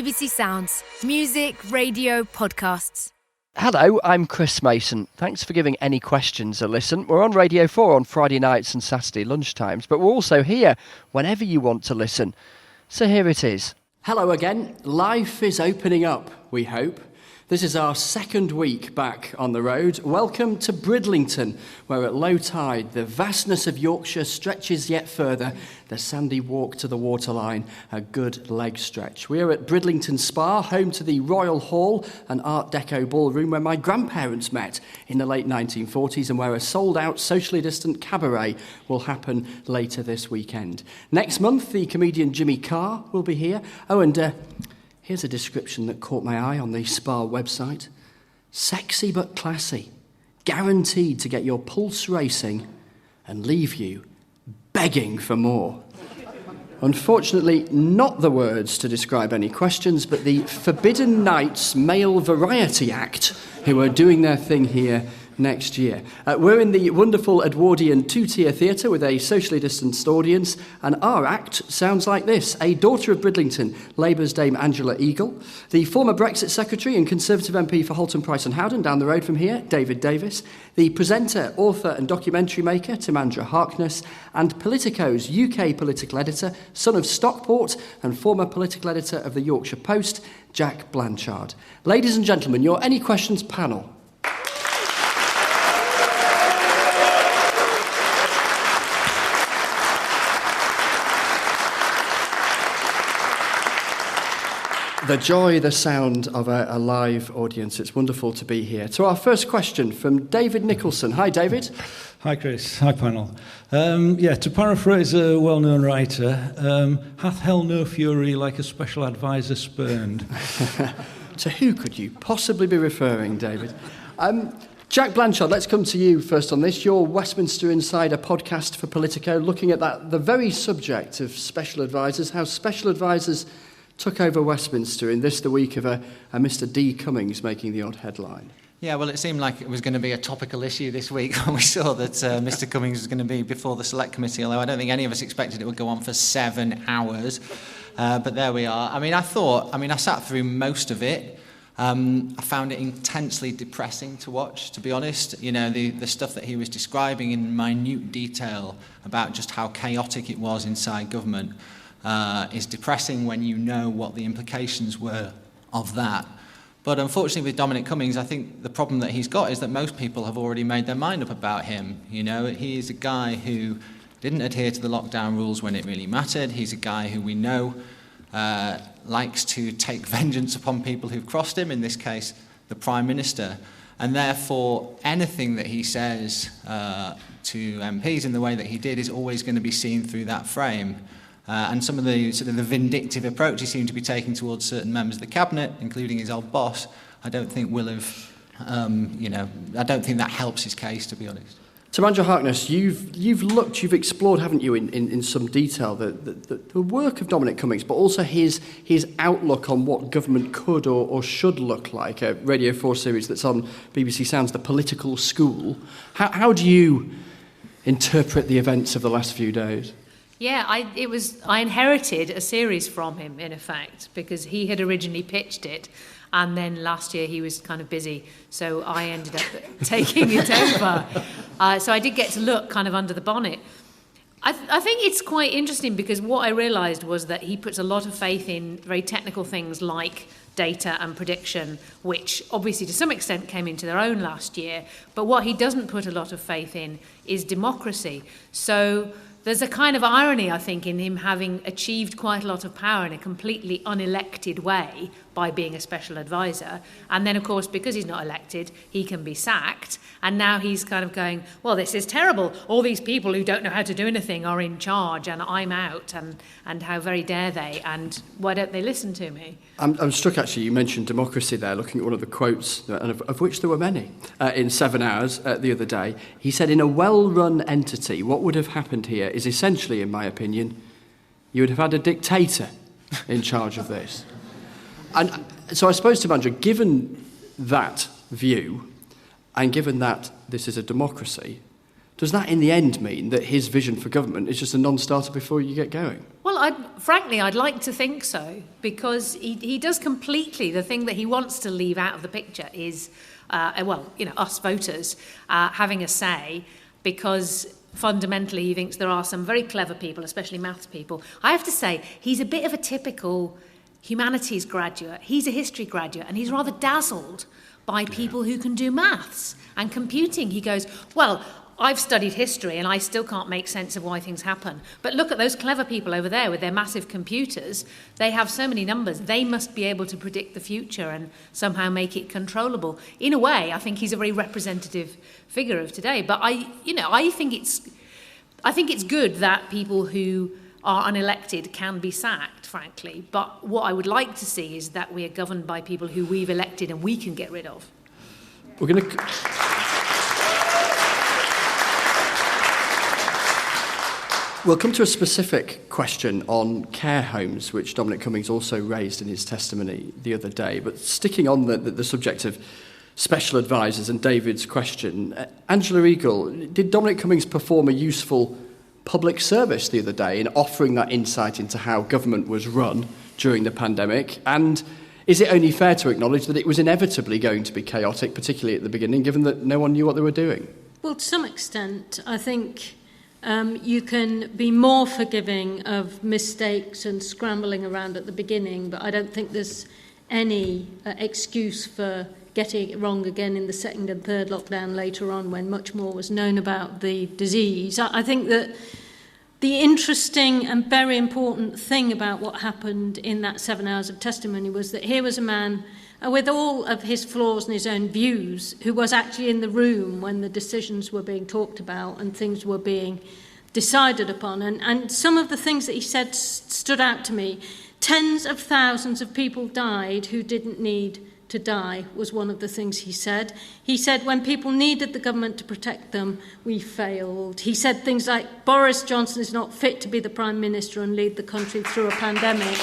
BBC Sounds. Music, radio, podcasts. Hello, I'm Chris Mason. Thanks for giving Any Questions a listen. We're on Radio 4 on Friday nights and Saturday lunchtimes, but we're also here whenever you want to listen. So here it is. Hello again. Life is opening up, we hope. This is our second week back on the road. Welcome to Bridlington, where at low tide the vastness of Yorkshire stretches yet further. The sandy walk to the waterline, a good leg stretch. We are at Bridlington Spa, home to the Royal Hall, an Art Deco ballroom where my grandparents met in the late 1940s and where a sold-out, socially distant cabaret will happen later this weekend. Next month, the comedian Jimmy Carr will be here. Oh, and here's a description that caught my eye on the Spa website. Sexy but classy. Guaranteed to get your pulse racing and leave you begging for more. Unfortunately, not the words to describe Any Questions, but the Forbidden Nights Male Variety Act, who are doing their thing here next year. We're in the wonderful Edwardian two-tier theatre with a socially distanced audience, and our act sounds like this. A daughter of Bridlington, Labour's Dame Angela Eagle, the former Brexit Secretary and Conservative MP for Halton, Price and Howden, down the road from here, David Davis, the presenter, author and documentary maker, Timandra Harkness, and Politico's UK political editor, son of Stockport and former political editor of the Yorkshire Post, Jack Blanchard. Ladies and gentlemen, your Any Questions panel. The joy, the sound of a live audience. It's wonderful to be here. To our first question from David Nicholson. Hi, David. Hi, Chris. Hi, panel. To paraphrase a well-known writer, hath hell no fury like a special advisor spurned? To who could you possibly be referring, David? Jack Blanchard, let's come to you first on this. Your Westminster Insider podcast for Politico, looking at the very subject of special advisors, how special advisors took over Westminster in this, the week of a Mr. D. Cummings making the odd headline. Yeah, well, it seemed like it was going to be a topical issue this week when we saw that Mr. Cummings was going to be before the Select Committee, although I don't think any of us expected it would go on for 7 hours. But there we are. I sat through most of it. I found it intensely depressing to watch, to be honest. You know, the stuff that he was describing in minute detail about just how chaotic it was inside government is depressing when you know what the implications were of that. But unfortunately with Dominic Cummings, I think the problem that he's got is that most people have already made their mind up about him. You know, he is a guy who didn't adhere to the lockdown rules when it really mattered. He's a guy who we know likes to take vengeance upon people who've crossed him, in this case, the Prime Minister. And therefore, anything that he says to MPs in the way that he did is always going to be seen through that frame. And some of the sort of the vindictive approach he seemed to be taking towards certain members of the cabinet, including his old boss, I don't think will have, I don't think that helps his case, to be honest. Timandra Harkness, you've explored, haven't you, in some detail the work of Dominic Cummings, but also his outlook on what government could or should look like. A Radio 4 series that's on BBC Sounds, The Political School. How do you interpret the events of the last few days? Yeah, I inherited a series from him, in effect, because he had originally pitched it, and then last year he was kind of busy, so I ended up taking it over. So I did get to look kind of under the bonnet. I think it's quite interesting because what I realised was that he puts a lot of faith in very technical things like data and prediction, which obviously to some extent came into their own last year, but what he doesn't put a lot of faith in is democracy. So there's a kind of irony, I think, in him having achieved quite a lot of power in a completely unelected way by being a special advisor. And then, of course, because he's not elected, he can be sacked. And now he's kind of going, well, this is terrible. All these people who don't know how to do anything are in charge and I'm out. And how very dare they? And why don't they listen to me? I'm struck, actually, you mentioned democracy there, looking at one of the quotes, and of which there were many, in 7 hours the other day. He said, in a well-run entity, what would have happened here is essentially, in my opinion, you would have had a dictator in charge of this. And so I suppose, Timandra, given that view, and given that this is a democracy, does that in the end mean that his vision for government is just a non-starter before you get going? Well, Well, frankly, I'd like to think so, because he does completely. The thing that he wants to leave out of the picture is, us voters having a say, because fundamentally he thinks there are some very clever people, especially maths people. I have to say, he's a bit of a typical humanities graduate. He's a history graduate, and he's rather dazzled by people who can do maths and computing. He goes, well, I've studied history and I still can't make sense of why things happen. But look at those clever people over there with their massive computers. They have so many numbers. They must be able to predict the future and somehow make it controllable. In a way, I think he's a very representative figure of today. But I think it's good that people who are unelected can be sacked, frankly. But what I would like to see is that we are governed by people who we've elected and we can get rid of. We're going to... We'll come to a specific question on care homes, which Dominic Cummings also raised in his testimony the other day. But sticking on the subject of special advisors and David's question, Angela Eagle, did Dominic Cummings perform a useful public service the other day in offering that insight into how government was run during the pandemic? And is it only fair to acknowledge that it was inevitably going to be chaotic, particularly at the beginning, given that no one knew what they were doing? Well, to some extent, I think you can be more forgiving of mistakes and scrambling around at the beginning, but I don't think there's any excuse for getting it wrong again in the second and third lockdown later on, when much more was known about the disease. I think that the interesting and very important thing about what happened in that 7 hours of testimony was that here was a man with all of his flaws and his own views, who was actually in the room when the decisions were being talked about and things were being decided upon. And some of the things that he said stood out to me. Tens of thousands of people died who didn't need to die, was one of the things he said. He said when people needed the government to protect them, we failed. He said things like, Boris Johnson is not fit to be the Prime Minister and lead the country through a pandemic.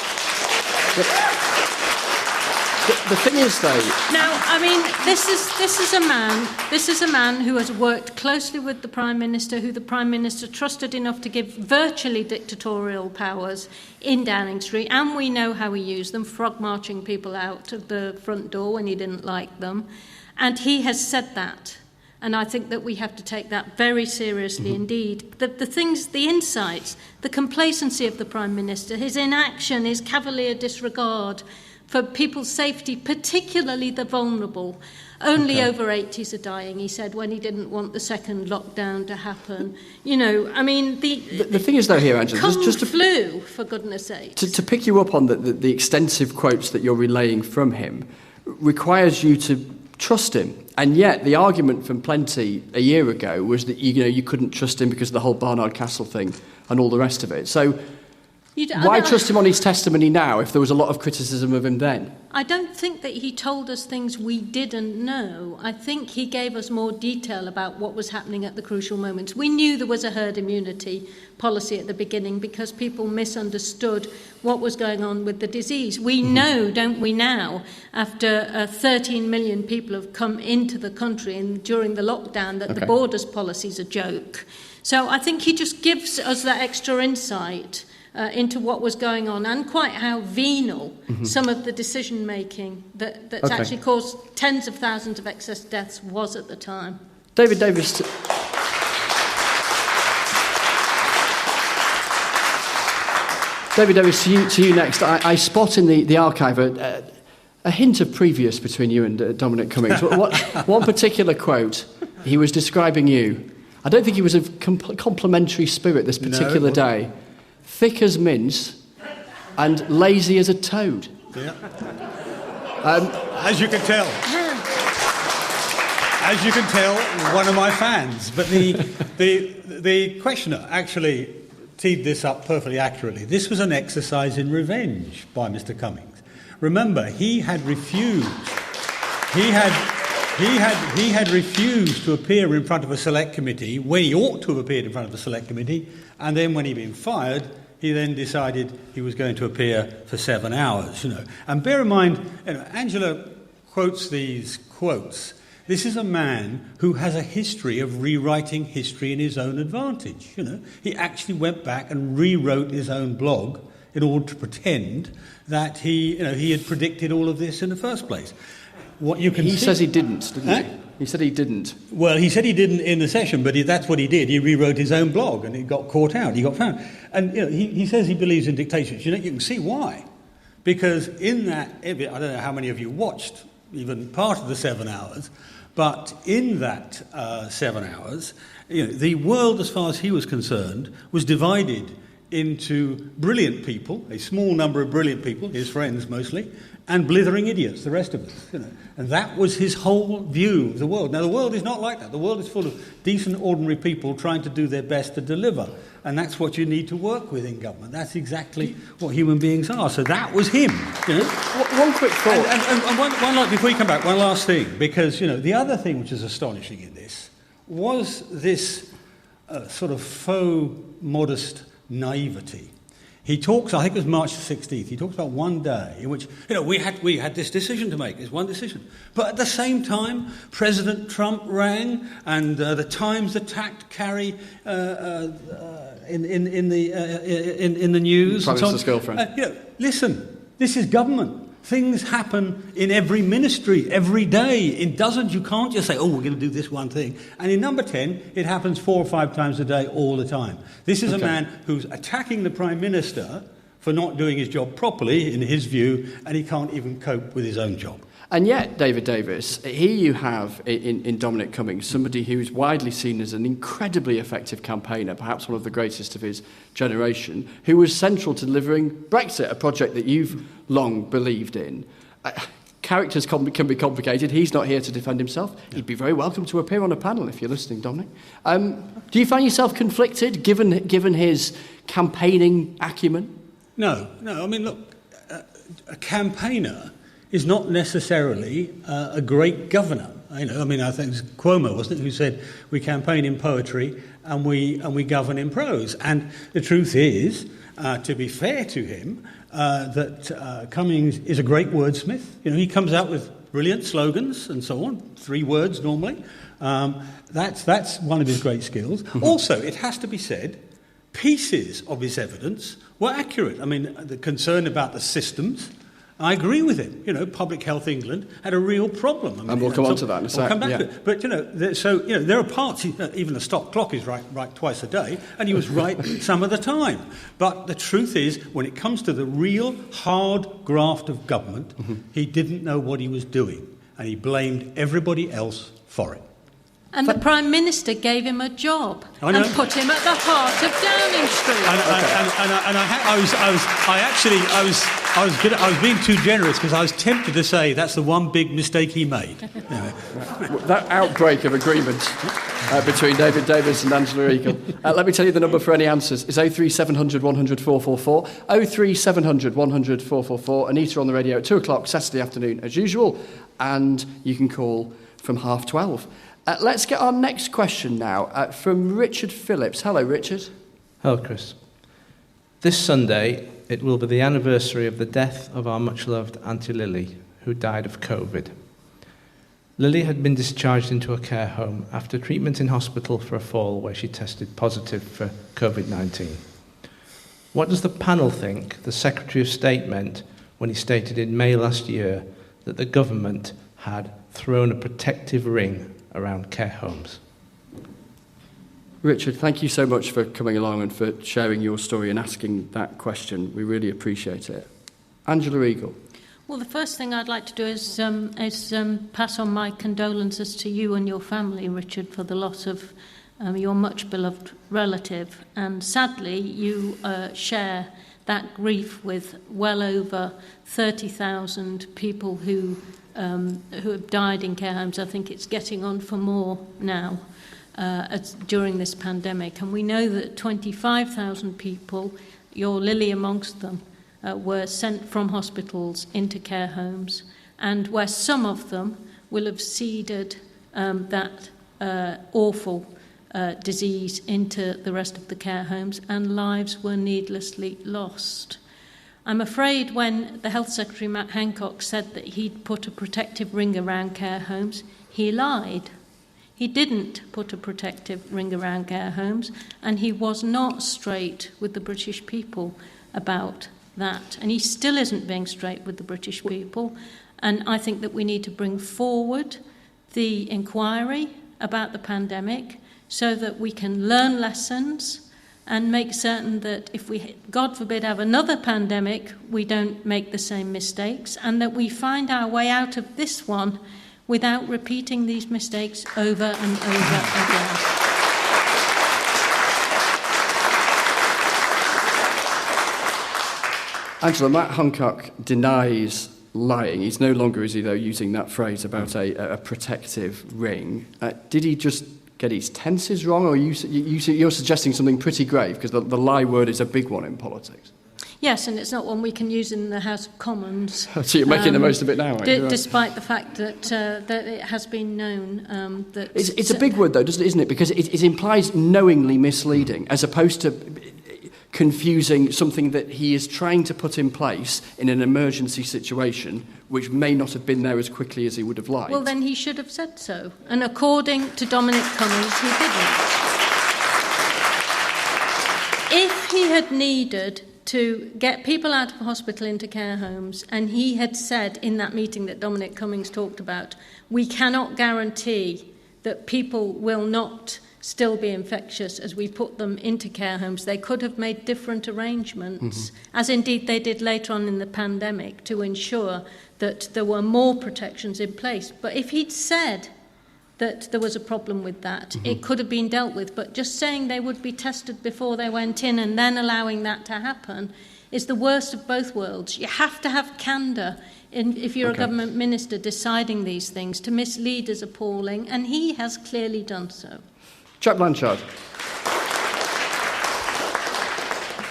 The thing is, though... Now, I mean, this is a man who has worked closely with the Prime Minister, who the Prime Minister trusted enough to give virtually dictatorial powers in Downing Street, and we know how he used them, frog-marching people out of the front door when he didn't like them. And he has said that. And I think that we have to take that very seriously indeed. The things, the insights, the complacency of the Prime Minister, his inaction, his cavalier disregard for people's safety, particularly the vulnerable. Only over 80s are dying, he said, when he didn't want the second lockdown to happen. You know, I mean, the thing is, though, here, Angela, just to flu, for goodness sake. To pick you up on the extensive quotes that you're relaying from him requires you to trust him. And yet, the argument from Plenty a year ago was that you couldn't trust him because of the whole Barnard Castle thing and all the rest of it. So why trust him on his testimony now if there was a lot of criticism of him then? I don't think that he told us things we didn't know. I think he gave us more detail about what was happening at the crucial moments. We knew there was a herd immunity policy at the beginning because people misunderstood what was going on with the disease. We know, don't we now, after 13 million people have come into the country and during the lockdown, that the borders policy is a joke. So I think he just gives us that extra insight into what was going on and quite how venal some of the decision-making that's actually caused tens of thousands of excess deaths was at the time. David Davis... David Davis, to you next. I spot in the archive a hint of previous between you and Dominic Cummings. One particular quote, he was describing you. I don't think he was of complimentary spirit this particular day. Thick as mince and lazy as a toad. Yeah. As you can tell, one of my fans. But the questioner actually teed this up perfectly accurately. This was an exercise in revenge by Mr. Cummings. Remember, he had refused. He had refused to appear in front of a select committee when he ought to have appeared in front of the select committee, and then when he'd been fired, he then decided he was going to appear for 7 hours. And bear in mind, Angela quotes these quotes This is a man who has a history of rewriting history in his own advantage. He actually went back and rewrote his own blog in order to pretend that he had predicted all of this in the first place. What you can he see, says he didn't, didn't he? He said he didn't. Well, he said he didn't in the session, but that's what he did. He rewrote his own blog, and he got caught out. He got found. And he says he believes in dictatorships. You can see why. Because in that, I don't know how many of you watched even part of the 7 hours, but in that 7 hours, the world, as far as he was concerned, was divided into brilliant people, a small number of brilliant people, his friends mostly, and blithering idiots, the rest of us. And that was his whole view of the world. Now, the world is not like that. The world is full of decent, ordinary people trying to do their best to deliver. And that's what you need to work with in government. That's exactly what human beings are. So that was him. One quick thought. And before you come back, one last thing. Because, the other thing which is astonishing in this was this sort of faux modest naivety. He talks, I think it was March the 16th, he talks about one day in which, we had this decision to make, it's one decision. But at the same time, President Trump rang and the Times attacked Carrie in the news. Prime Minister's girlfriend. Listen, this is government. Things happen in every ministry, every day, in dozens. You can't just say, we're going to do this one thing. And in number 10, it happens 4 or 5 times a day, all the time. This is a man who's attacking the Prime Minister for not doing his job properly, in his view, and he can't even cope with his own job. And yet, David Davis, here you have in Dominic Cummings somebody who's widely seen as an incredibly effective campaigner, perhaps one of the greatest of his generation, who was central to delivering Brexit, a project that you've long believed in. Characters can be complicated. He's not here to defend himself. He'd be very welcome to appear on a panel if you're listening, Dominic. Do you find yourself conflicted, given his campaigning acumen? No. I mean, look, a campaigner is not necessarily a great governor. I think it was Cuomo, wasn't it, who said we campaign in poetry and we govern in prose. And the truth is, to be fair to him, that Cummings is a great wordsmith. He comes out with brilliant slogans and so on, 3 words normally. That's one of his great skills. Also, it has to be said, pieces of his evidence were accurate. I mean, the concern about the systems, I agree with him. Public Health England had a real problem. And we'll come on to that in a second. We'll come back to it. But, there are parts, even the stop clock is right twice a day, and he was right some of the time. But the truth is, when it comes to the real hard graft of government, he didn't know what he was doing, and he blamed everybody else for it. And the Prime Minister gave him a job and put him at the heart of Downing Street. I was being too generous because I was tempted to say that's the one big mistake he made. That outbreak of agreement between David Davis and Angela Eagle. Let me tell you the number for any answers. It's 03700 100 444. 03700 100 444. Anita on the radio at 2 o'clock Saturday afternoon as usual. And you can call from 12:30. Let's get our next question now from Richard Phillips. Hello, Richard. Hello, Chris. This Sunday, it will be the anniversary of the death of our much-loved Auntie Lily, who died of COVID. Lily had been discharged into a care home after treatment in hospital for a fall where she tested positive for COVID-19. What does the panel think the Secretary of State meant when he stated in May last year that the government had thrown a protective ring around care homes? Richard, thank you so much for coming along and for sharing your story and asking that question. We really appreciate it. Angela Eagle. Well, the first thing I'd like to do is pass on my condolences to you and your family, Richard, for the loss of your much-beloved relative. And sadly, you share that grief with well over 30,000 people who have died in care homes. I think it's getting on for more now during this pandemic. And we know that 25,000 people, your Lily amongst them, were sent from hospitals into care homes, and where some of them will have seeded that awful disease into the rest of the care homes, and lives were needlessly lost. I'm afraid when the Health Secretary, Matt Hancock, said that he'd put a protective ring around care homes, he lied. He didn't put a protective ring around care homes, and he was not straight with the British people about that. And he still isn't being straight with the British people. And I think that we need to bring forward the inquiry about the pandemic so that we can learn lessons and make certain that if we, God forbid, have another pandemic, we don't make the same mistakes, and that we find our way out of this one without repeating these mistakes over and over again. Angela, Matt Hancock denies lying. He's no longer, is he, though, using that phrase about a protective ring. Did he just get his tenses wrong, or you're suggesting something pretty grave, because the lie word is a big one in politics? Yes, and it's not one we can use in the House of Commons. So you're making the most of it now, aren't you? Despite the fact that it has been known that... It's a big word, though, isn't it? Because it implies knowingly misleading, as opposed to confusing something that he is trying to put in place in an emergency situation, which may not have been there as quickly as he would have liked. Well, then he should have said so. And according to Dominic Cummings, he didn't. If he had needed to get people out of hospital into care homes, and he had said in that meeting that Dominic Cummings talked about, we cannot guarantee that people will not still be infectious as we put them into care homes, they could have made different arrangements, as indeed they did later on in the pandemic, to ensure that there were more protections in place. But if he'd said that there was a problem with that, it could have been dealt with. But just saying they would be tested before they went in and then allowing that to happen is the worst of both worlds. You have to have candour if you're a government minister deciding these things. To mislead is appalling, and he has clearly done so. Jack Blanchard.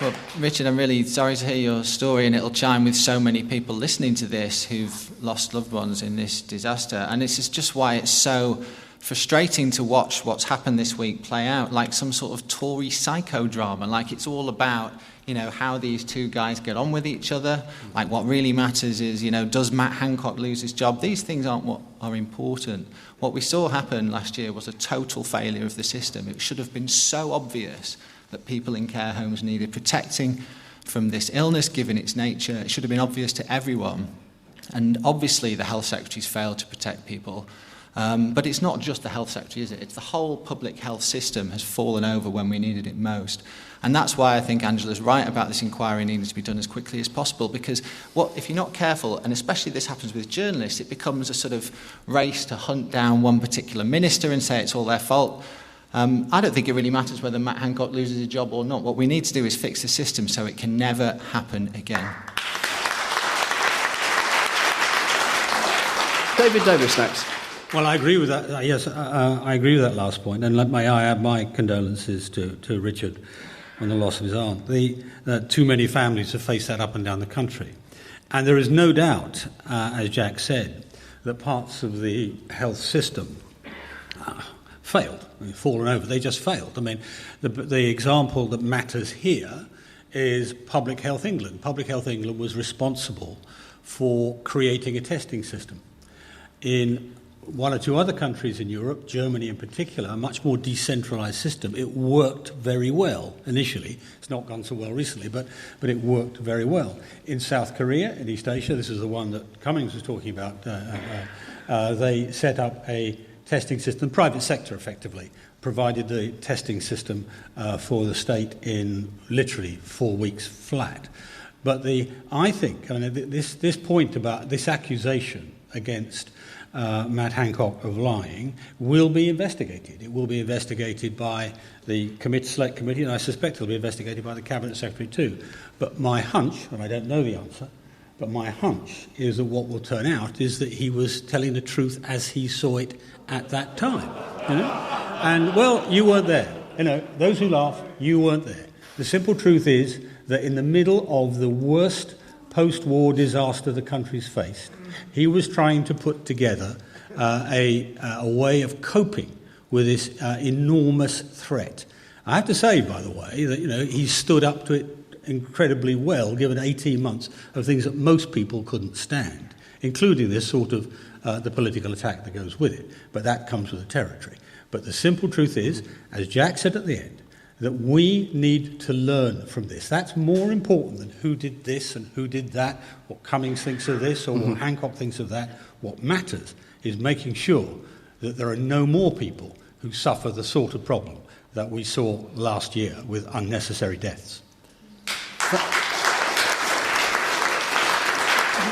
Well, Richard, I'm really sorry to hear your story, and it'll chime with so many people listening to this who've lost loved ones in this disaster. And this is just why it's so frustrating to watch what's happened this week play out like some sort of Tory psychodrama, like it's all about, you know, how these two guys get on with each other. Like what really matters is, you know, does Matt Hancock lose his job? These things aren't what are important. What we saw happen last year was a total failure of the system. It should have been so obvious that people in care homes needed protecting from this illness, given its nature. It should have been obvious to everyone. And obviously the health secretary's failed to protect people. But it's not just the health secretary, is it? It's the whole public health system has fallen over when we needed it most. And that's why I think Angela's right about this inquiry needing to be done as quickly as possible, because if you're not careful, and especially this happens with journalists, it becomes a sort of race to hunt down one particular minister and say it's all their fault. I don't think it really matters whether Matt Hancock loses a job or not. What we need to do is fix the system so it can never happen again. David Davis next. Well, I agree with that. Yes, I agree with that last point. And may I add my condolences to Richard on the loss of his aunt. Too many families have faced that up and down the country. And there is no doubt, as Jack said, that parts of the health system failed, fallen over. They just failed. I mean, the example that matters here is Public Health England. Public Health England was responsible for creating a testing system. In one or two other countries in Europe, Germany in particular, a much more decentralised system. It worked very well initially. It's not gone so well recently, but it worked very well. In South Korea, in East Asia, this is the one that Cummings was talking about, they set up a testing system, private sector effectively, provided the testing system for the state in literally 4 weeks flat. But I think this point about this accusation against Matt Hancock of lying will be investigated. It will be investigated by the Select Committee, and I suspect it will be investigated by the Cabinet Secretary too. But my hunch, and I don't know the answer, but my hunch is that what will turn out is that he was telling the truth as he saw it at that time. You know? And, well, you weren't there. You know, those who laugh, you weren't there. The simple truth is that in the middle of the worst post-war disaster the country's faced, he was trying to put together a way of coping with this enormous threat. I have to say, by the way, that he stood up to it incredibly well, given 18 months of things that most people couldn't stand, including this sort of the political attack that goes with it. But that comes with the territory. But the simple truth is, as Jack said at the end, that we need to learn from this. That's more important than who did this and who did that, what Cummings thinks of this or what Hancock thinks of that. What matters is making sure that there are no more people who suffer the sort of problem that we saw last year with unnecessary deaths.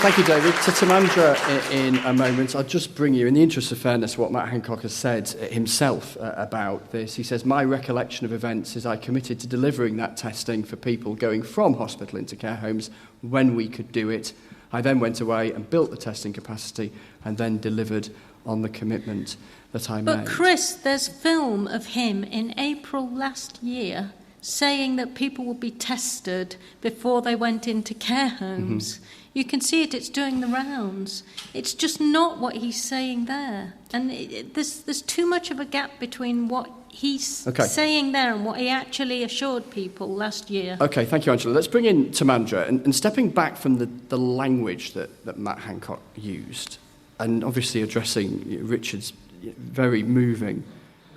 Thank you, David. To Timandra in a moment, I'll just bring you, in the interest of fairness, what Matt Hancock has said himself about this. He says, my recollection of events is I committed to delivering that testing for people going from hospital into care homes when we could do it. I then went away and built the testing capacity and then delivered on the commitment that I made. But Chris, there's film of him in April last year saying that people would be tested before they went into care homes. You can see it's doing the rounds. It's just not what he's saying there. And there's too much of a gap between what he's saying there and what he actually assured people last year. OK, thank you, Angela. Let's bring in Timandra. And stepping back from the language that Matt Hancock used, and obviously addressing Richard's very moving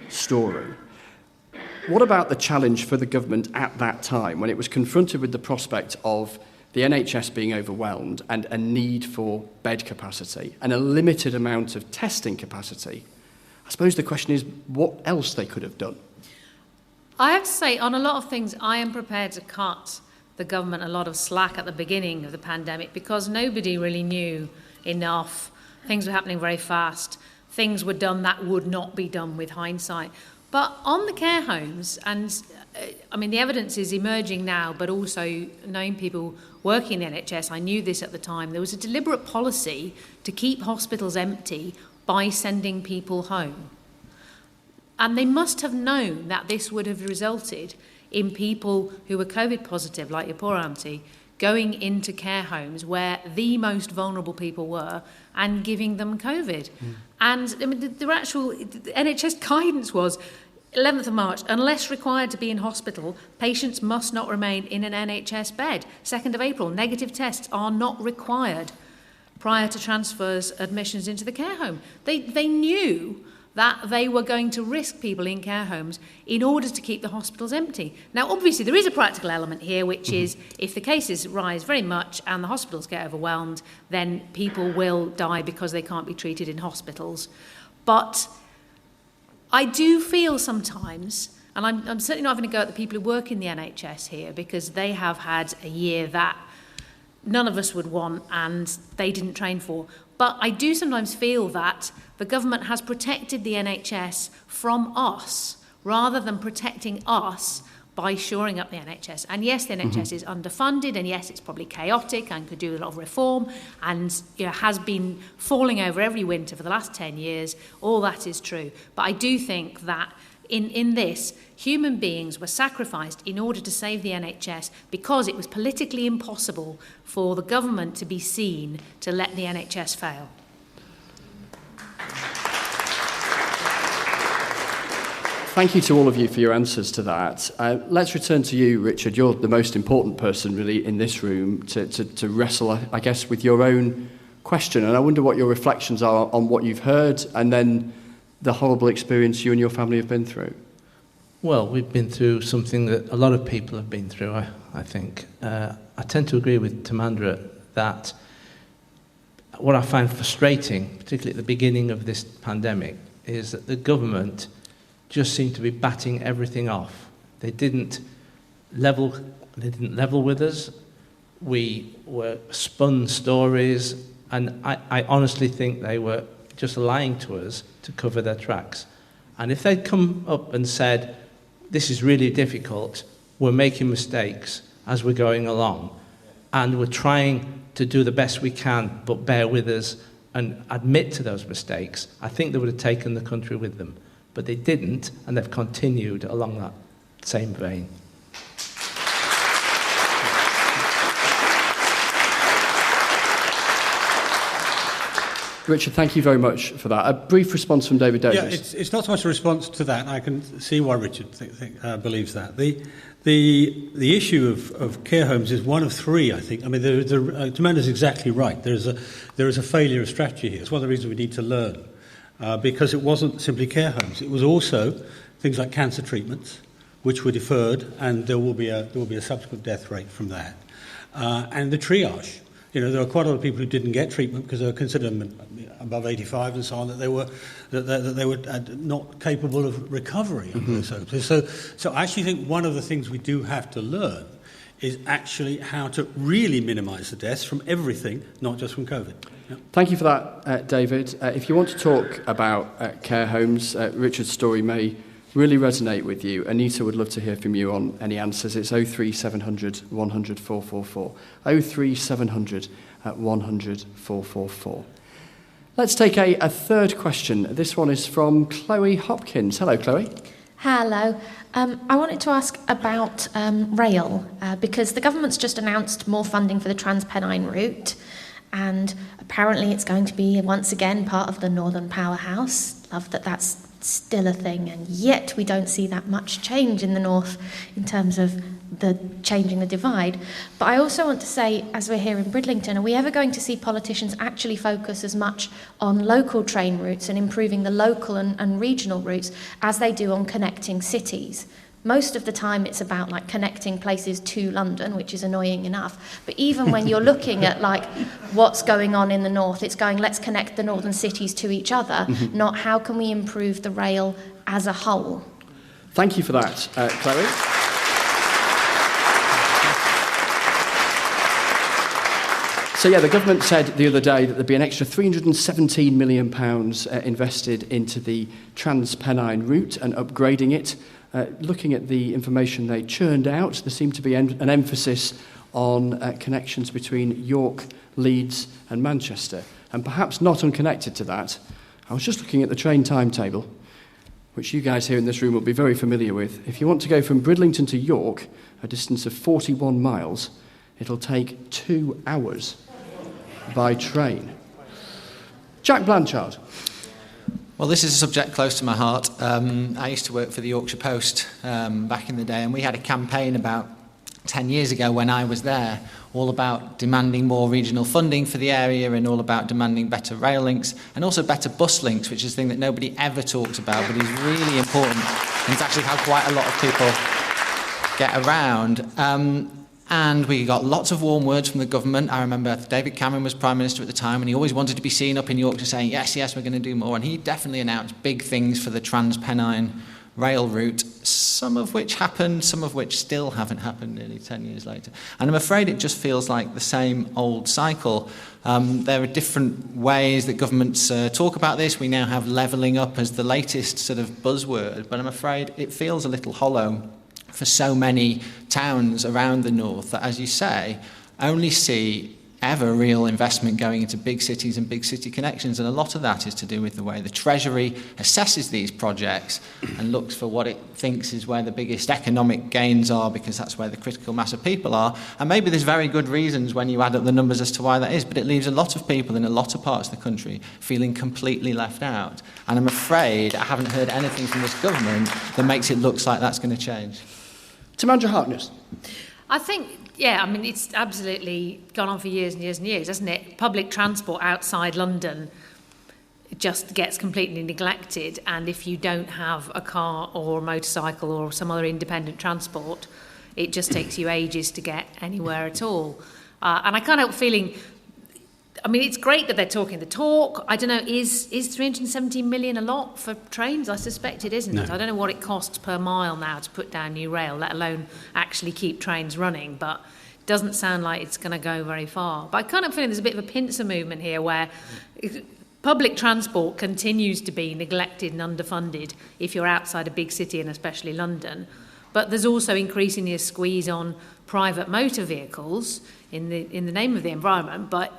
story, what about the challenge for the government at that time when it was confronted with the prospect of the NHS being overwhelmed and a need for bed capacity and a limited amount of testing capacity? I suppose the question is what else they could have done. I have to say, on a lot of things, I am prepared to cut the government a lot of slack at the beginning of the pandemic because nobody really knew enough. Things were happening very fast. Things were done that would not be done with hindsight. But on the care homes, and I mean, the evidence is emerging now, but also knowing people working in the NHS, I knew this at the time, there was a deliberate policy to keep hospitals empty by sending people home. And they must have known that this would have resulted in people who were COVID positive, like your poor auntie, going into care homes where the most vulnerable people were and giving them COVID. And I mean, the NHS guidance was 11th of March, unless required to be in hospital, patients must not remain in an NHS bed. 2nd of April, negative tests are not required prior to transfers, admissions into the care home. They knew that they were going to risk people in care homes in order to keep the hospitals empty. Now, obviously, there is a practical element here, which is if the cases rise very much and the hospitals get overwhelmed, then people will die because they can't be treated in hospitals. But I do feel sometimes, and I'm certainly not having to go at the people who work in the NHS here, because they have had a year that none of us would want and they didn't train for. But I do sometimes feel that the government has protected the NHS from us rather than protecting us by shoring up the NHS. And yes, the NHS is underfunded, and yes, it's probably chaotic and could do a lot of reform and has been falling over every winter for the last 10 years. All that is true. But I do think that in this, human beings were sacrificed in order to save the NHS because it was politically impossible for the government to be seen to let the NHS fail. Thank you to all of you for your answers to that. Let's return to you, Richard. You're the most important person, really, in this room to wrestle, I guess, with your own question. And I wonder what your reflections are on what you've heard and then the horrible experience you and your family have been through. Well, we've been through something that a lot of people have been through, I think. I tend to agree with Timandra that what I find frustrating, particularly at the beginning of this pandemic, is that the government just seemed to be batting everything off. They didn't level with us. We were spun stories, and I honestly think they were just lying to us to cover their tracks. And if they'd come up and said, this is really difficult, we're making mistakes as we're going along, and we're trying to do the best we can, but bear with us and admit to those mistakes, I think they would have taken the country with them. But they didn't, and they've continued along that same vein. Richard, thank you very much for that. A brief response from David Davis. Yeah, it's not so much a response to that. I can see why Richard believes that. The The issue of care homes is one of three, I think. I mean, Timandra's exactly right. There is a failure of strategy here. It's one of the reasons we need to learn, because it wasn't simply care homes. It was also things like cancer treatments, which were deferred, and there will be a subsequent death rate from that, and the triage. You know, there were quite a lot of people who didn't get treatment because they were considered above 85 and so on, that they were not capable of recovery. So I actually think one of the things we do have to learn is actually how to really minimise the deaths from everything, not just from COVID. Yep. Thank you for that, David. If you want to talk about care homes, Richard's story may really resonate with you. Anita would love to hear from you on any answers. It's 03700 100 444. 03700 100 444. Let's take a third question. This one is from Chloe Hopkins. Hello, Chloe. Hello. I wanted to ask about rail, because the government's just announced more funding for the Trans-Pennine route, and apparently it's going to be once again part of the Northern Powerhouse. Love that that's still a thing, and yet we don't see that much change in the north in terms of the changing the divide. But I also want to say, as we're here in Bridlington, are we ever going to see politicians actually focus as much on local train routes and improving the local and regional routes as they do on connecting cities? Most of the time it's about like connecting places to London, which is annoying enough. But even when you're looking at like what's going on in the north, it's going, let's connect the northern cities to each other, not how can we improve the rail as a whole. Thank you for that, Chloe. So yeah, the government said the other day that there'd be an extra £317 million invested into the Trans-Pennine route and upgrading it. Looking at the information they churned out, there seemed to be an emphasis on connections between York, Leeds and Manchester. And perhaps not unconnected to that, I was just looking at the train timetable, which you guys here in this room will be very familiar with. If you want to go from Bridlington to York, a distance of 41 miles, it'll take 2 hours by train. Jack Blanchard. Well, this is a subject close to my heart. I used to work for the Yorkshire Post back in the day, and we had a campaign about 10 years ago when I was there, all about demanding more regional funding for the area and all about demanding better rail links and also better bus links, which is a thing that nobody ever talks about but is really important. And it's actually how quite a lot of people get around. And we got lots of warm words from the government. I remember David Cameron was Prime Minister at the time, and he always wanted to be seen up in Yorkshire saying, yes, we're going to do more. And he definitely announced big things for the Trans-Pennine rail route, some of which happened, some of which still haven't happened nearly 10 years later. And I'm afraid it just feels like the same old cycle. There are different ways that governments talk about this. We now have levelling up as the latest sort of buzzword, but I'm afraid it feels a little hollow for so many towns around the north that, as you say, only see ever real investment going into big cities and big city connections. And a lot of that is to do with the way the Treasury assesses these projects and looks for what it thinks is where the biggest economic gains are, because that's where the critical mass of people are. And maybe there's very good reasons when you add up the numbers as to why that is, but it leaves a lot of people in a lot of parts of the country feeling completely left out. And I'm afraid I haven't heard anything from this government that makes it look like that's going to change. Timandra Harkness. I think, it's absolutely gone on for years and years and years, hasn't it? Public transport outside London just gets completely neglected, and if you don't have a car or a motorcycle or some other independent transport, it just takes you ages to get anywhere at all. And I can't help feeling, it's great that they're talking the talk. I don't know, is 317 million a lot for trains? I suspect it isn't. No. I don't know what it costs per mile now to put down new rail, let alone actually keep trains running, but it doesn't sound like it's going to go very far. But I kind of feel there's a bit of a pincer movement here where public transport continues to be neglected and underfunded if you're outside a big city, and especially London. But there's also increasingly a squeeze on private motor vehicles in the name of the environment. But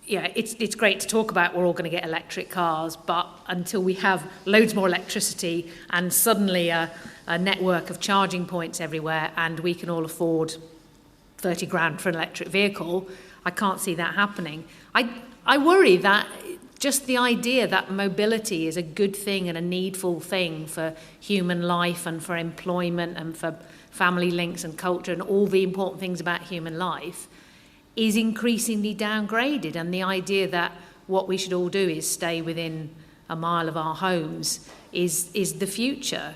it's great to talk about we're all going to get electric cars, but until we have loads more electricity and suddenly a network of charging points everywhere and we can all afford 30 grand for an electric vehicle, I can't see that happening. I worry that just the idea that mobility is a good thing and a needful thing for human life and for employment and for family links and culture and all the important things about human life is increasingly downgraded. And the idea that what we should all do is stay within a mile of our homes is the future.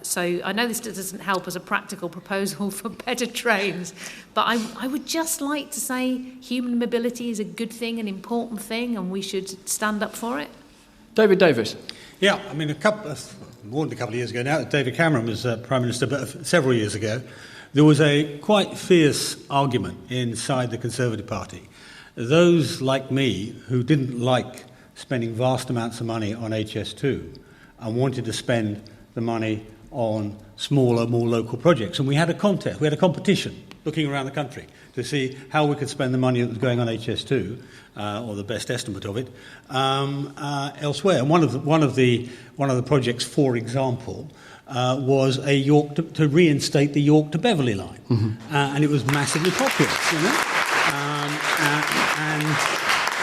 So I know this doesn't help as a practical proposal for better trains, but I would just like to say human mobility is a good thing, an important thing, and we should stand up for it. David Davis. Yeah, I mean, more than a couple of years ago now, David Cameron was Prime Minister, but several years ago, there was a quite fierce argument inside the Conservative Party. Those like me who didn't like spending vast amounts of money on HS2 and wanted to spend the money on smaller, more local projects. And we had a contest, we had a competition looking around the country to see how we could spend the money that was going on HS2, or the best estimate of it, elsewhere. And one of the projects, for example, was a York to reinstate the York to Beverley line, and it was massively popular, you know.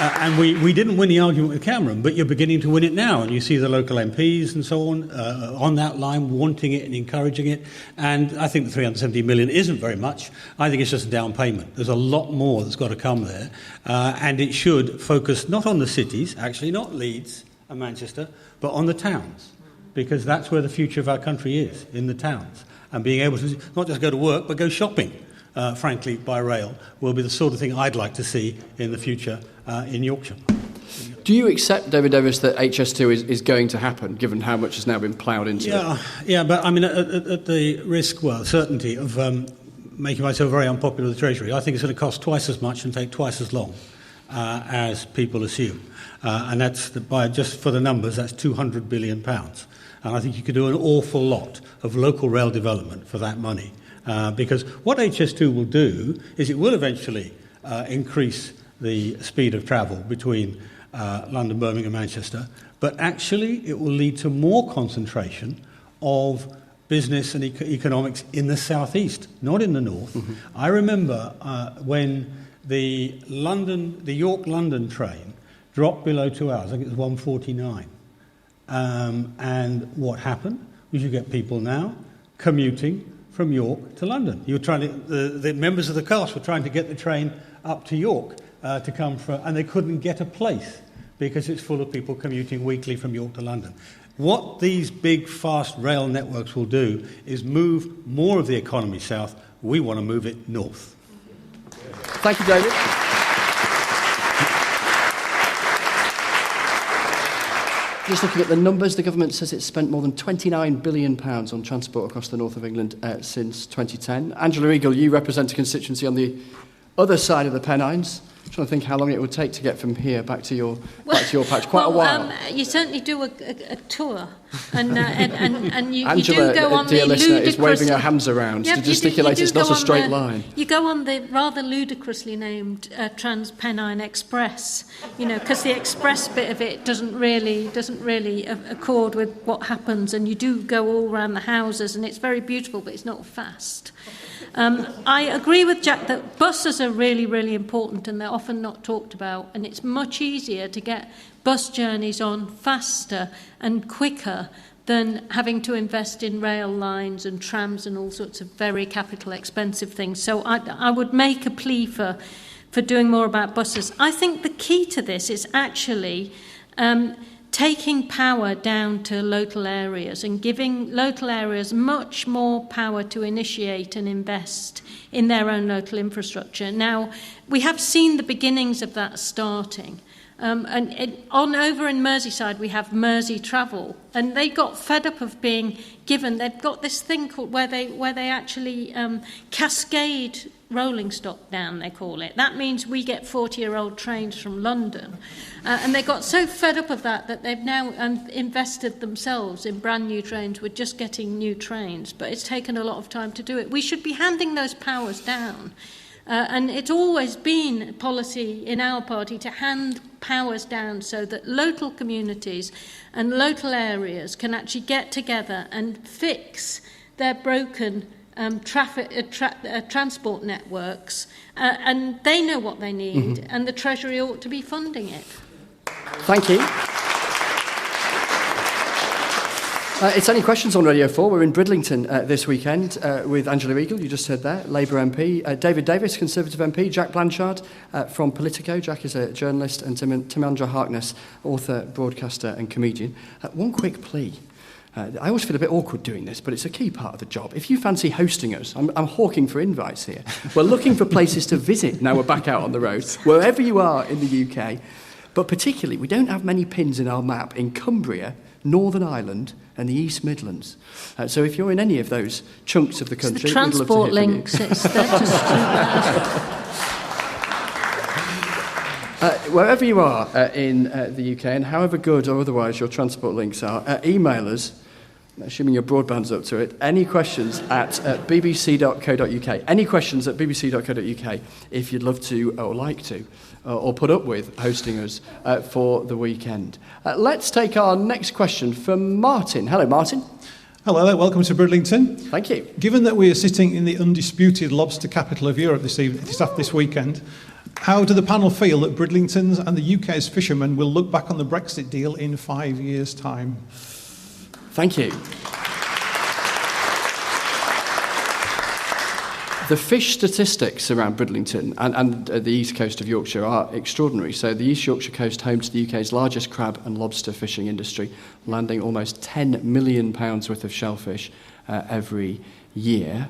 And we didn't win the argument with Cameron, but you're beginning to win it now, and you see the local MPs and so on that line wanting it and encouraging it. And I think the 370 million isn't very much. I think it's just a down payment. There's a lot more that's got to come there, and it should focus not on the cities, actually, not Leeds and Manchester, but on the towns, because that's where the future of our country is, in the towns. And being able to not just go to work, but go shopping, frankly, by rail, will be the sort of thing I'd like to see in the future in Yorkshire. Do you accept, David Davis, that HS2 is going to happen, given how much has now been ploughed into it? Yeah, but I mean, at the risk, certainty of making myself very unpopular with the Treasury, I think it's going to cost twice as much and take twice as long as people assume. And that's, just for the numbers, that's £200 billion. And I think you could do an awful lot of local rail development for that money. Because what HS2 will do is it will eventually increase the speed of travel between London, Birmingham, Manchester, but actually it will lead to more concentration of business and economics in the southeast, not in the north. I remember when the York-London train dropped below 2 hours, I think it was 1:49. And what happened was you get people now commuting from York to London. You were trying to, the members of the cast were trying to get the train up to York to come from, and they couldn't get a place because it's full of people commuting weekly from York to London. What these big, fast rail networks will do is move more of the economy south. We want to move it north. Thank you, David. Just looking at the numbers, the government says it's spent more than £29 billion on transport across the north of England since 2010. Angela Eagle, you represent a constituency on the other side of the Pennines. I'm trying to think how long it would take to get from here back to your patch. Quite a while. You certainly do a tour, and you Angela, do go on dear the listener, is ludicrous... waving her hands around to gesticulate it's not a straight line. You go on the rather ludicrously named Trans-Pennine Express, because the express bit of it doesn't really accord with what happens, and you do go all around the houses, and it's very beautiful, but it's not fast. I agree with Jack that buses are really, really important, and they're often not talked about, and it's much easier to get bus journeys on faster and quicker than having to invest in rail lines and trams and all sorts of very capital expensive things. So I would make a plea for doing more about buses. I think the key to this is actually taking power down to local areas and giving local areas much more power to initiate and invest in their own local infrastructure. Now, we have seen the beginnings of that starting. Over in Merseyside, we have Mersey Travel, and they got fed up of being given. They've got this thing called where they actually cascade rolling stock down, they call it. That means we get 40-year-old trains from London. And they got so fed up of that they've now invested themselves in brand new trains. We're just getting new trains, but it's taken a lot of time to do it. We should be handing those powers down. And it's always been policy in our party to hand powers down so that local communities and local areas can actually get together and fix their broken transport networks, and they know what they need, and the Treasury ought to be funding it. Thank you. It's Any Questions on Radio 4. We're in Bridlington this weekend with Angela Eagle, you just heard there, Labour MP, David Davis, Conservative MP, Jack Blanchard from Politico. Jack is a journalist, and Timandra Harkness, author, broadcaster and comedian. One quick plea. I always feel a bit awkward doing this, but it's a key part of the job. If you fancy hosting us, I'm hawking for invites here. We're looking for places to visit now we're back out on the road, wherever you are in the UK. But particularly, we don't have many pins in our map in Cumbria, Northern Ireland and the East Midlands. So if you're in any of those chunks of the country, it's the transport links. It's wherever you are in the UK, and however good or otherwise your transport links are, email us, assuming your broadband's up to it, any questions at bbc.co.uk. Any questions at bbc.co.uk if you'd love to or like to, or put up with hosting us for the weekend. Let's take our next question from Martin. Hello, Martin. Hello, welcome to Bridlington. Thank you. Given that we are sitting in the undisputed lobster capital of Europe this weekend, how do the panel feel that Bridlington's and the UK's fishermen will look back on the Brexit deal in 5 years' time? Thank you. The fish statistics around Bridlington and the east coast of Yorkshire are extraordinary. So the East Yorkshire coast home to the UK's largest crab and lobster fishing industry, landing almost £10 million worth of shellfish every year.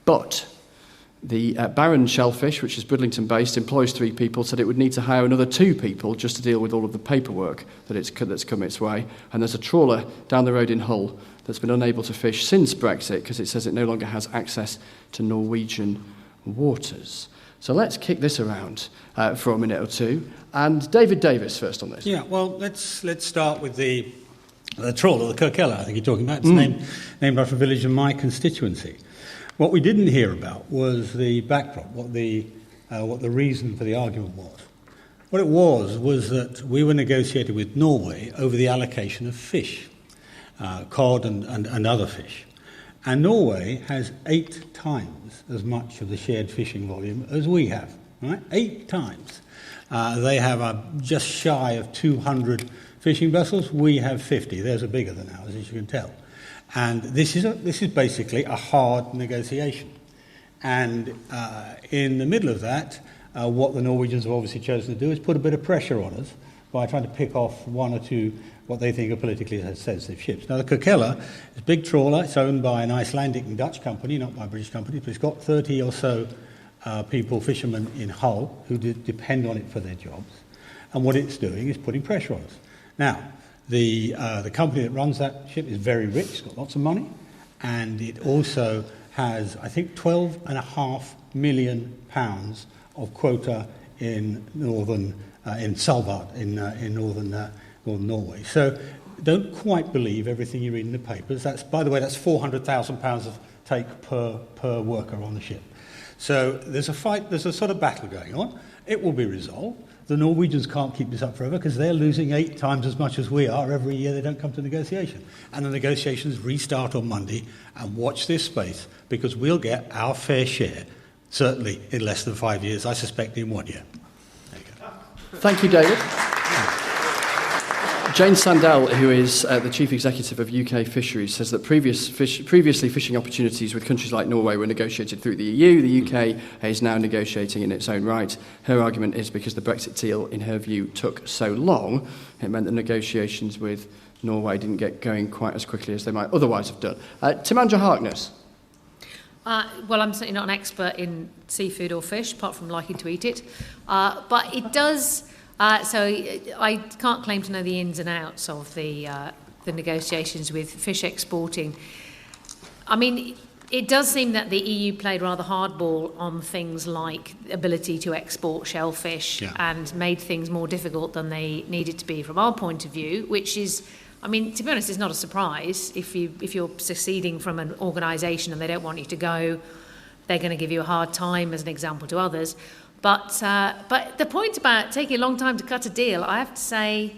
But the Barron Shellfish, which is Bridlington based, employs 3 people, said it would need to hire another 2 people just to deal with all of the paperwork that's come its way. And there's a trawler down the road in Hull that's been unable to fish since Brexit because it says it no longer has access to Norwegian waters. So let's kick this around for a minute or two. And David Davis first on this. Yeah, well, let's start with the trawler, the Camellia, I think you're talking about. It's named after a village in my constituency. What we didn't hear about was the backdrop, what the reason for the argument was. What it was that we were negotiating with Norway over the allocation of fish, cod and other fish. And Norway has 8 times as much of the shared fishing volume as we have, right? 8 times. They have just shy of 200 fishing vessels. We have 50. Theirs are bigger than ours, as you can tell. And this is basically a hard negotiation. And in the middle of that, what the Norwegians have obviously chosen to do is put a bit of pressure on us by trying to pick off 1 or 2 what they think are politically sensitive ships. Now, the Camellia is a big trawler. It's owned by an Icelandic and Dutch company, not by a British company, but it's got 30 or so people, fishermen in Hull, who depend on it for their jobs. And what it's doing is putting pressure on us. Now, the company that runs that ship is very rich, it's got lots of money, and it also has, I think, £12.5 million of quota in in Svalbard, in northern Norway. So don't quite believe everything you read in the papers. That's, by the way, that's £400,000 of take per worker on the ship. So there's a fight, there's a sort of battle going on. It will be resolved. The Norwegians can't keep this up forever because they're losing 8 times as much as we are every year they don't come to negotiation. And the negotiations restart on Monday, and watch this space because we'll get our fair share, certainly in less than 5 years, I suspect in 1 year. There you go. Thank you, David. Jane Sandell, who is the Chief Executive of UK Fisheries, says that previously fishing opportunities with countries like Norway were negotiated through the EU. The UK is now negotiating in its own right. Her argument is because the Brexit deal, in her view, took so long, it meant that negotiations with Norway didn't get going quite as quickly as they might otherwise have done. Timandra Harkness. Well, I'm certainly not an expert in seafood or fish, apart from liking to eat it. But it does... so I can't claim to know the ins and outs of the negotiations with fish exporting. I mean, it does seem that the EU played rather hardball on things like ability to export shellfish and made things more difficult than they needed to be from our point of view, which is, I mean, to be honest, it's not a surprise. If you're seceding from an organisation and they don't want you to go, they're going to give you a hard time, as an example to others. But the point about taking a long time to cut a deal, I have to say,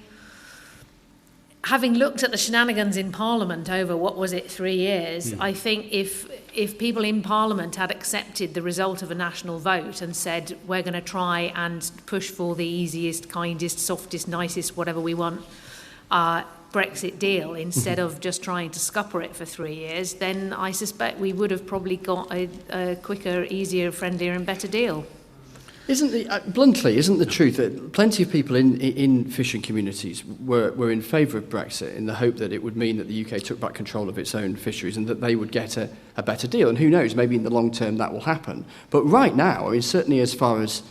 having looked at the shenanigans in Parliament over, 3 years, I think if people in Parliament had accepted the result of a national vote and said, we're going to try and push for the easiest, kindest, softest, nicest, whatever we want, Brexit deal instead of just trying to scupper it for 3 years, then I suspect we would have probably got a quicker, easier, friendlier and better deal. Bluntly, isn't the truth that plenty of people in fishing communities were in favour of Brexit in the hope that it would mean that the UK took back control of its own fisheries and that they would get a better deal? And who knows, maybe in the long term that will happen. But right now, I mean, certainly as far as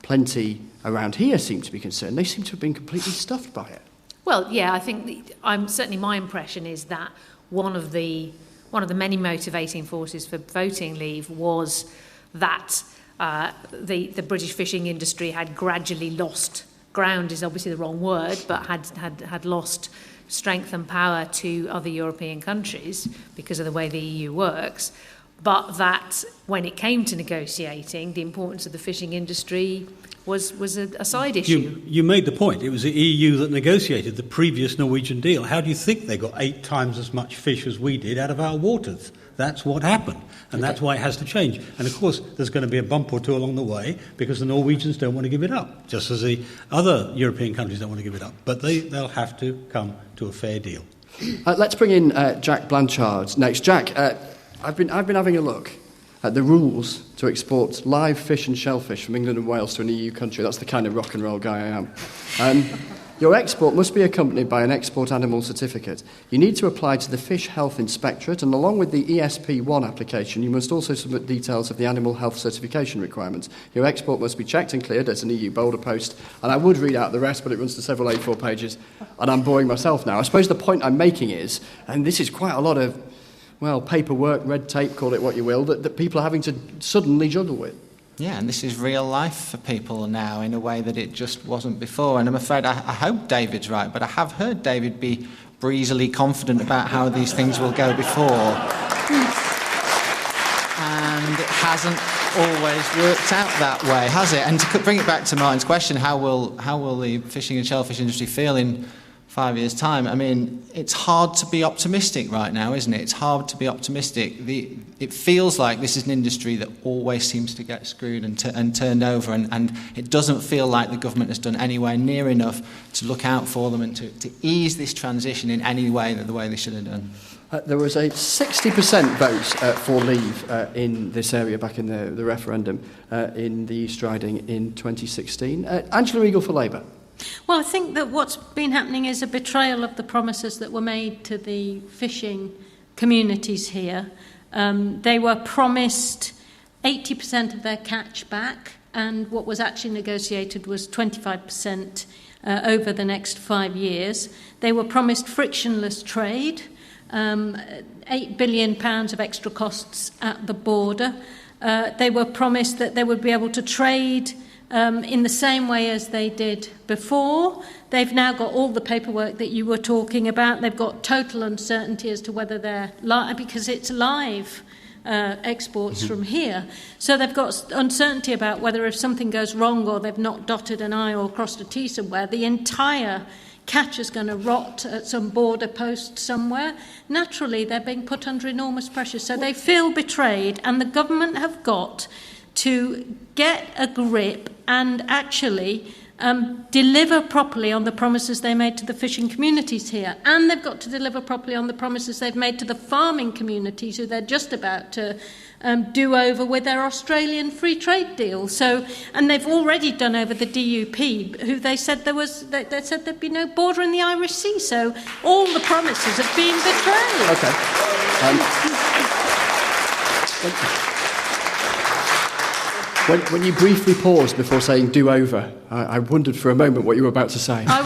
plenty around here seem to be concerned, they seem to have been completely stuffed by it. Well, yeah, I think certainly my impression is that one of the many motivating forces for voting leave was that the British fishing industry had gradually lost ground, is obviously the wrong word, but had lost strength and power to other European countries because of the way the EU works. But that when it came to negotiating, the importance of the fishing industry was a side issue. You made the point. It was the EU that negotiated the previous Norwegian deal. How do you think they got 8 times as much fish as we did out of our waters? That's what happened, and that's why it has to change. And of course, there's going to be a bump or two along the way because the Norwegians don't want to give it up, just as the other European countries don't want to give it up. But they'll have to come to a fair deal. Let's bring in Jack Blanchard next. Jack, I've been having a look at the rules to export live fish and shellfish from England and Wales to an EU country. That's the kind of rock and roll guy I am. Your export must be accompanied by an export animal certificate. You need to apply to the Fish Health Inspectorate, and along with the ESP1 application, you must also submit details of the animal health certification requirements. Your export must be checked and cleared as an EU boulder post, and I would read out the rest, but it runs to several A4 pages, and I'm boring myself now. I suppose the point I'm making is, and this is quite a lot of, well, paperwork, red tape, call it what you will, that people are having to suddenly juggle with. Yeah, and this is real life for people now in a way that it just wasn't before. And I'm afraid, I hope David's right, but I have heard David be breezily confident about how these things will go before. And it hasn't always worked out that way, has it? And to bring it back to Martin's question, how will the fishing and shellfish industry feel in 5 years' time? I mean, it's hard to be optimistic right now, isn't it? It's hard to be optimistic. It feels like this is an industry that always seems to get screwed and turned over, and it doesn't feel like the government has done anywhere near enough to look out for them and to ease this transition in any way the way they should have done. There was a 60% vote for leave in this area back in the referendum in the East Riding in 2016. Angela Eagle for Labour. Well, I think that what's been happening is a betrayal of the promises that were made to the fishing communities here. They were promised 80% of their catch back, and what was actually negotiated was 25% over the next 5 years. They were promised frictionless trade, £8 billion of extra costs at the border. They were promised that they would be able to trade in the same way as they did before. They've now got all the paperwork that you were talking about. They've got total uncertainty as to whether they're live, because it's live exports from here. So they've got uncertainty about whether if something goes wrong or they've not dotted an I or crossed a T somewhere, the entire catch is going to rot at some border post somewhere. Naturally, they're being put under enormous pressure. So they feel betrayed, and the government have got to get a grip and actually deliver properly on the promises they made to the fishing communities here. And they've got to deliver properly on the promises they've made to the farming communities who they're just about to do over with their Australian free trade deal. So, and they've already done over the DUP, who they said they said there'd be no border in the Irish Sea. So all the promises have been betrayed. Okay. When you briefly paused before saying "do over," I wondered for a moment what you were about to say. I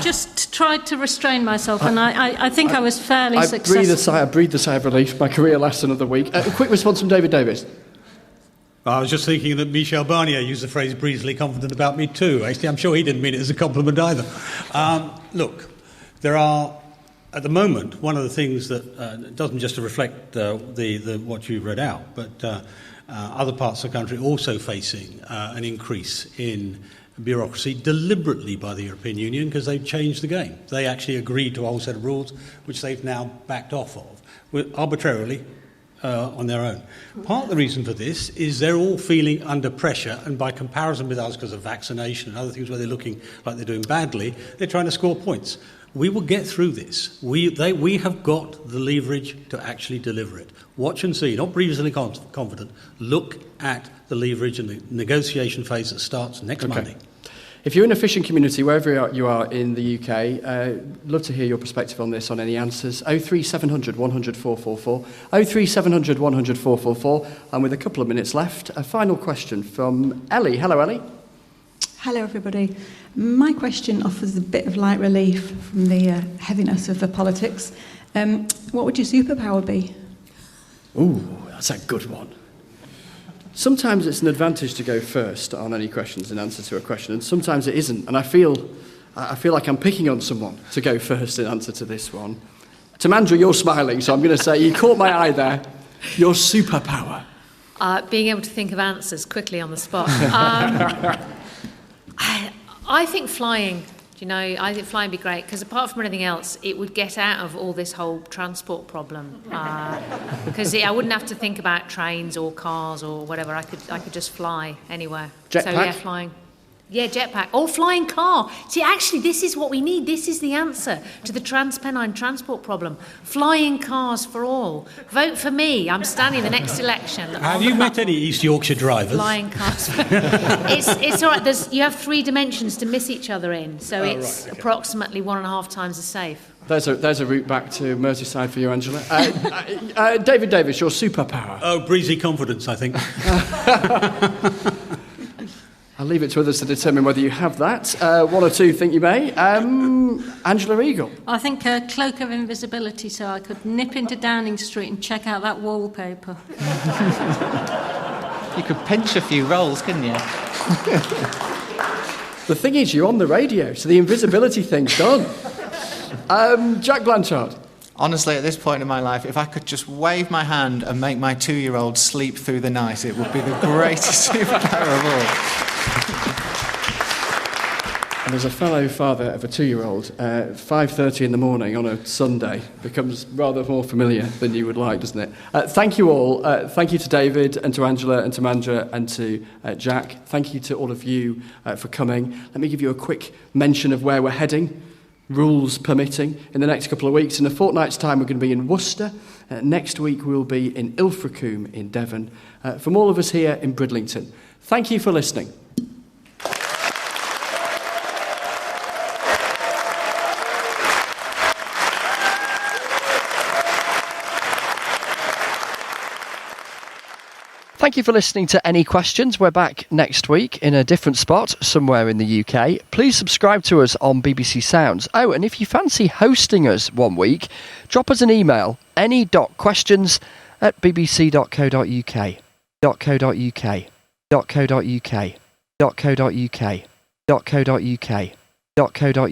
just tried to restrain myself, and I think I was fairly successful. I breathed a sigh of relief. My career lasts another week. A quick response from David Davis. I was just thinking that Michel Barnier used the phrase breezily confident about me too. Actually, I'm sure he didn't mean it as a compliment either. Look, there are, at the moment, one of the things that doesn't just reflect what you read out, but other parts of the country also facing an increase in bureaucracy deliberately by the European Union because they've changed the game. They actually agreed to a whole set of rules which they've now backed off of, arbitrarily, on their own. Part of the reason for this is they're all feeling under pressure, and by comparison with us, because of vaccination and other things where they're looking like they're doing badly, they're trying to score points. We will get through this. We have got the leverage to actually deliver it. Watch and see, not previously confident. Look at the leverage and the negotiation phase that starts next Monday. If you're in a fishing community, wherever you are in the UK, love to hear your perspective on this, on any answers. 03700 100 444, 03700 100 444, and with a couple of minutes left, a final question from Ellie. Hello, Ellie. Hello, everybody. My question offers a bit of light relief from the heaviness of the politics. What would your superpower be? Ooh, that's a good one. Sometimes it's an advantage to go first on any questions in answer to a question, and sometimes it isn't. And I feel like I'm picking on someone to go first in answer to this one. Timandra, you're smiling, so I'm going to say you caught my eye there. Your superpower. Being able to think of answers quickly on the spot. I think flying. I think flying would be great, because apart from anything else, it would get out of all this whole transport problem. Because I wouldn't have to think about trains or cars or whatever. I could just fly anywhere. Jetpack? So yeah, flying. Yeah, jetpack. Or flying car. See, actually, this is what we need. This is the answer to the Trans-Pennine transport problem. Flying cars for all. Vote for me. I'm standing the next election. Have you met any East Yorkshire drivers? Flying cars. It's all right. You have 3 dimensions to miss each other in, so it's approximately 1.5 times as safe. There's a route back to Merseyside for you, Angela. David Davis, your superpower. Oh, breezy confidence, I think. I'll leave it to others to determine whether you have that. One or two think you may. Angela Eagle. I think a cloak of invisibility, so I could nip into Downing Street and check out that wallpaper. You could pinch a few rolls, couldn't you? The thing is, you're on the radio, so the invisibility thing's done. Jack Blanchard. Honestly, at this point in my life, if I could just wave my hand and make my 2-year-old sleep through the night, it would be the greatest superpower of all. And as a fellow father of a 2-year-old, 5:30 in the morning on a Sunday becomes rather more familiar than you would like, doesn't it? Thank you all. Thank you to David and to Angela and to Timandra and to Jack. Thank you to all of you for coming. Let me give you a quick mention of where we're heading, rules permitting, in the next couple of weeks. In a fortnight's time, we're going to be in Worcester. Next week, we'll be in Ilfracombe in Devon. From all of us here in Bridlington, thank you for listening. Thank you for listening to Any Questions. We're back next week in a different spot somewhere in the UK. Please subscribe to us on BBC Sounds. Oh, and if you fancy hosting us one week, drop us an email, any.questions@bbc.co.uk. .co.uk. .co.uk. .co.uk. .co.uk. .co.uk.